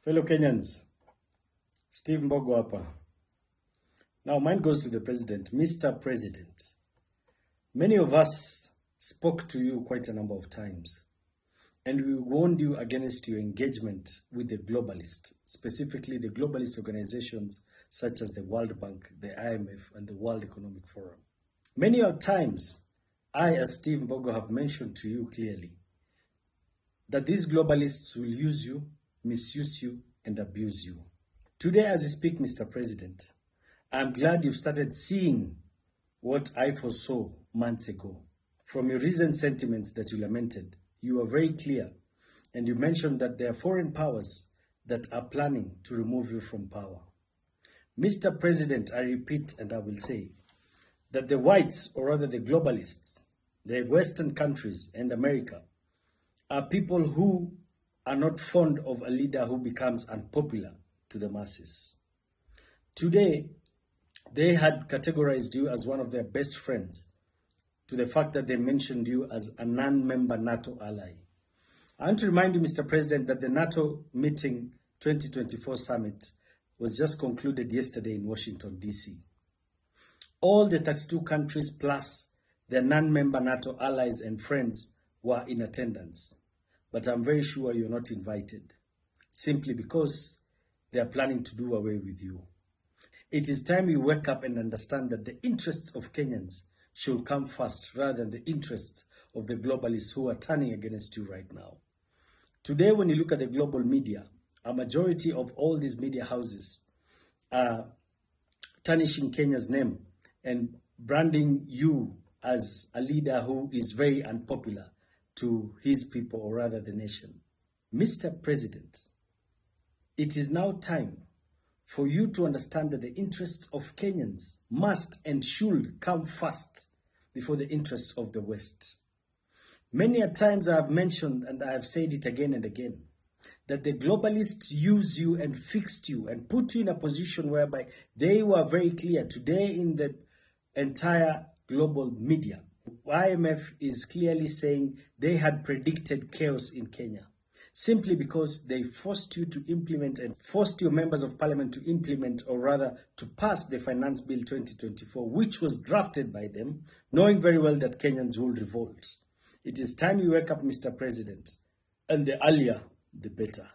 Fellow Kenyans, Steve Mbogo hapa. Now mine goes to the President. Mr. President, many of us spoke to you quite a number of times, and we warned you against your engagement with the globalists, specifically the globalist organizations such as the World Bank, the IMF, and the World Economic Forum. Many times, I, as Steve Mbogo, have mentioned to you clearly that these globalists will use you, misuse you, and abuse you. Today, as we speak, Mr. President, I'm glad you've started seeing what I foresaw months ago. From your recent sentiments that you lamented, you were very clear, and you mentioned that there are foreign powers that are planning to remove you from power. Mr. President, I repeat and I will say that the whites, or rather the globalists, the Western countries and America, are people who are not fond of a leader who becomes unpopular to the masses. Today, they had categorized you as one of their best friends, to the fact that they mentioned you as a non-member NATO ally. I want to remind you, Mr. President, that the NATO meeting 2024 summit was just concluded yesterday in Washington, D.C. All the 32 countries plus their non-member NATO allies and friends were in attendance. But I'm very sure you're not invited, simply because they are planning to do away with you. It is time you wake up and understand that the interests of Kenyans should come first, rather than the interests of the globalists who are turning against you right now. Today, when you look at the global media, a majority of all these media houses are tarnishing Kenya's name and branding you as a leader who is very unpopular to his people, or rather the nation. Mr. President, it is now time for you to understand that the interests of Kenyans must and should come first before the interests of the West. Many a times I have mentioned, and I have said it again and again, that the globalists use you and fixed you and put you in a position whereby they were very clear. Today in the entire global media, IMF is clearly saying they had predicted chaos in Kenya, simply because they forced you to implement and forced your members of parliament to implement, or rather to pass, the Finance Bill 2024, which was drafted by them, knowing very well that Kenyans will revolt. It is time you wake up, Mr. President, and the earlier, the better.